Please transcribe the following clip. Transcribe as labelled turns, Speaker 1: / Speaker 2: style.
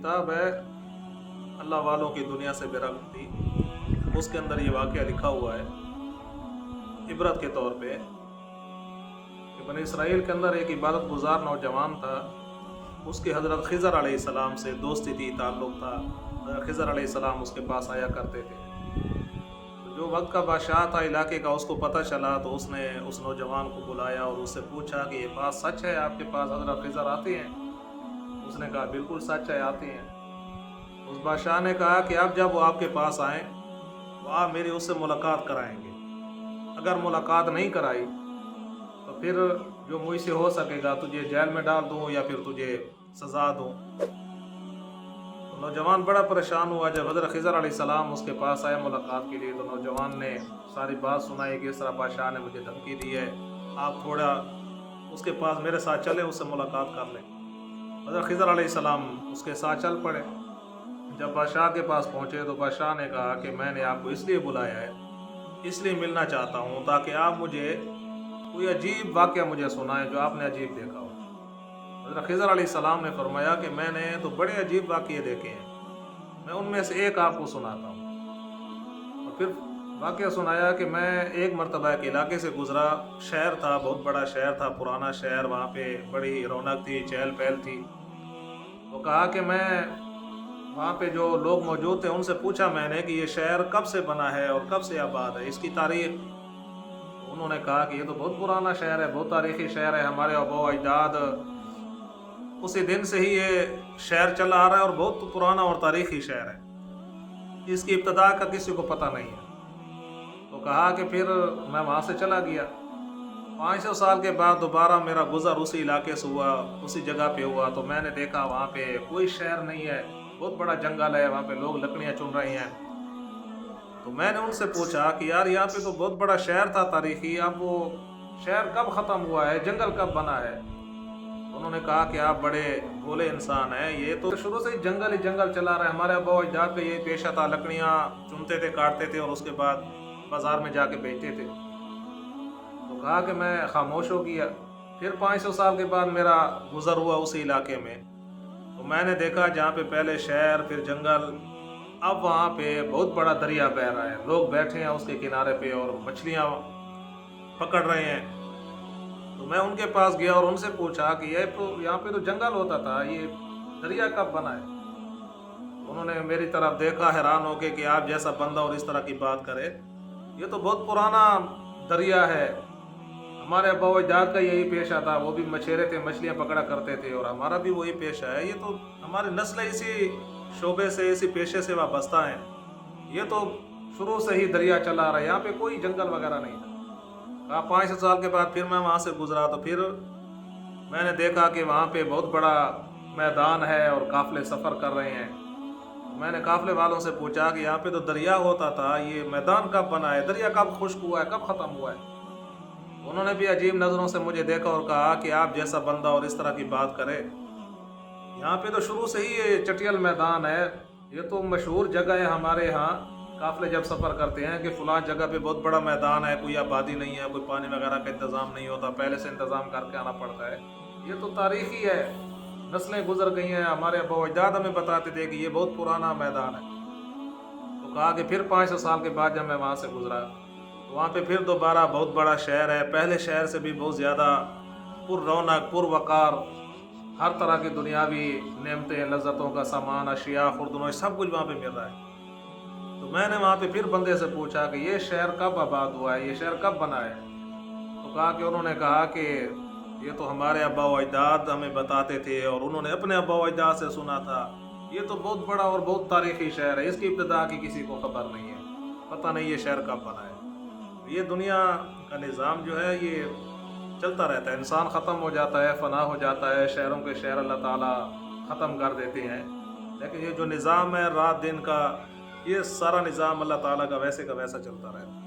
Speaker 1: किताब है अल्लाह वालों की दुनिया से बेरगती, उसके अंदर ये वाक़या लिखा हुआ है इबरत के तौर पे कि बनी इसराइल के अंदर एक इबादत गुजार नौजवान था। उसकी हज़रत खिज़र अलैहिस्सलाम से दोस्ती थी, ताल्लुक़ था। हज़रत खिज़र अलैहिस्सलाम उसके पास आया करते थे। तो जो वक्त का बादशाह था इलाके का, उसको पता चला तो उसने उस नौजवान को बुलाया और उससे पूछा कि ये बात सच है, आपके पास हज़रत खिज़र आते हैं? उसने कहा बिल्कुल सच है, आते हैं। उस बादशाह ने कहा कि अब जब वो आपके पास आएँ तो आप मेरी उससे मुलाकात कराएंगे। अगर मुलाकात नहीं कराई तो फिर जो मुझसे हो सकेगा, तुझे जेल में डाल दूँ या फिर तुझे सज़ा दूँ। तो नौजवान बड़ा परेशान हुआ। जब हज़रत खिज़र अलैहिस्सलाम उसके पास आए मुलाकात के लिए तो नौजवान ने सारी बात सुनाई कि इस तरह बादशाह ने मुझे धमकी दी है, आप थोड़ा उसके पास मेरे साथ चलें, उससे मुलाकात कर लें। हज़रत खिज़र अलैहिस्सलाम उसके साथ चल पड़े। जब बादशाह के पास पहुँचे तो बादशाह ने कहा कि मैंने आपको इसलिए बुलाया है, इसलिए मिलना चाहता हूँ ताकि आप मुझे कोई अजीब वाक़या मुझे सुनाएं जो आपने अजीब देखा हो। हज़रत खिज़र अलैहिस्सलाम ने फरमाया कि मैंने तो बड़े अजीब वाक़ये देखे हैं, मैं उनमें से एक आपको सुनाता हूँ। और फिर वाक़या सुनाया कि मैं एक मरतबा एक इलाके से गुज़रा, शहर था, बहुत बड़ा शहर था, पुराना शहर, वहाँ पे बड़ी रौनक थी, चहल पहल थी। तो कहा कि मैं वहाँ पे जो लोग मौजूद थे उनसे पूछा मैंने कि ये शहर कब से बना है और कब से आबाद है, इसकी तारीख़। उन्होंने कहा कि ये तो बहुत पुराना शहर है, बहुत तारीख़ी शहर है, हमारे आबा अजदाद उसी दिन से ही ये शहर चला आ रहा है और बहुत पुराना और तारीख़ी शहर है, इसकी इब्तदा का किसी को पता नहीं है। तो कहा कि फिर मैं वहाँ से चला गया। 500 साल के बाद दोबारा मेरा गुज़र उसी इलाके से हुआ, उसी जगह पे हुआ, तो मैंने देखा वहाँ पे कोई शहर नहीं है, बहुत बड़ा जंगल है, वहाँ पे लोग लकड़ियाँ चुन रहे हैं। तो मैंने उनसे पूछा कि यार यहाँ पे तो बहुत बड़ा शहर था तारीख़ी, अब वो शहर कब ख़त्म हुआ है, जंगल कब बना है? उन्होंने कहा कि आप बड़े भोले इंसान हैं, ये तो शुरू से ही जंगल चला रहा है, हमारे आबा अजदाद का यही पेशा था, लकड़ियाँ चुनते थे, काटते थे और उसके बाद बाज़ार में जाके बेचते थे। तो कहा कि मैं खामोश हो गया। फिर 500 साल के बाद मेरा गुज़र हुआ उसी इलाके में, तो मैंने देखा जहाँ पे पहले शहर फिर जंगल, अब वहाँ पे बहुत बड़ा दरिया बह रहा है, लोग बैठे हैं उसके किनारे पे और मछलियाँ पकड़ रहे हैं। तो मैं उनके पास गया और उनसे पूछा कि ये तो यहाँ पे तो जंगल होता था, ये दरिया कब बना है? उन्होंने मेरी तरफ देखा हैरान होके कि आप जैसा बंदा और इस तरह की बात करे, ये तो बहुत पुराना दरिया है, हमारे अब्बा अजदाद का यही पेशा था, वो भी मछेरे थे, मछलियाँ पकड़ा करते थे और हमारा भी वही पेशा है, ये तो हमारी नस्ल इसी शोबे से, इसी पेशे से वाबस्ता है, ये तो शुरू से ही दरिया चला आ रहा है, यहाँ पे कोई जंगल वगैरह नहीं था। कहा 500 साल के बाद फिर मैं वहाँ से गुजरा तो फिर मैंने देखा कि वहाँ पे बहुत बड़ा मैदान है और काफ़िले सफ़र कर रहे हैं। मैंने काफ़िले वालों से पूछा कि यहाँ पे तो दरिया होता था, ये मैदान कब बना है, दरिया कब खुश्क हुआ है, कब ख़त्म हुआ है? उन्होंने भी अजीब नज़रों से मुझे देखा और कहा कि आप जैसा बंदा और इस तरह की बात करे, यहाँ पे तो शुरू से ही ये चटियल मैदान है, ये तो मशहूर जगह है हमारे यहाँ, काफ़िले जब सफ़र करते हैं कि फ़लाँ जगह पे बहुत बड़ा मैदान है, कोई आबादी नहीं है, कोई पानी वगैरह का इंतज़ाम नहीं होता, पहले से इंतज़ाम करके आना पड़ता है, ये तो तारीख़ी है, नस्लें गुजर गई हैं, हमारे आबा अजदाद हमें बताते थे कि ये बहुत पुराना मैदान है। तो कहा कि फिर 500 साल के बाद जब मैं वहाँ से गुजरा तो वहाँ पे फिर दोबारा बहुत बड़ा शहर है, पहले शहर से भी बहुत ज़्यादा पुर रौनक पुरवकार, हर तरह की दुनियावी नेमतें, लज्जतों का सामान, अशिया, खुर्दनोश सब कुछ वहाँ पे मिल रहा है। तो मैंने वहाँ पे फिर बंदे से पूछा कि ये शहर कब आबाद हुआ है, ये शहर कब बना है? तो कहा कि उन्होंने कहा कि ये तो हमारे आबा अजदाद हमें बताते थे और उन्होंने अपने आबा अजदाद से सुना था, ये तो बहुत बड़ा और बहुत तारीख़ी शहर है, इसकी इब्तिदा की किसी को ख़बर नहीं है, पता नहीं ये शहर कब बना है। ये दुनिया का निज़ाम जो है ये चलता रहता है, इंसान ख़त्म हो जाता है, फ़ना हो जाता है, शहरों के शहर अल्लाह ताला ख़त्म कर देते हैं, लेकिन ये जो निज़ाम है रात दिन का, ये सारा निज़ाम अल्लाह ताला का वैसे का वैसा चलता रहता है।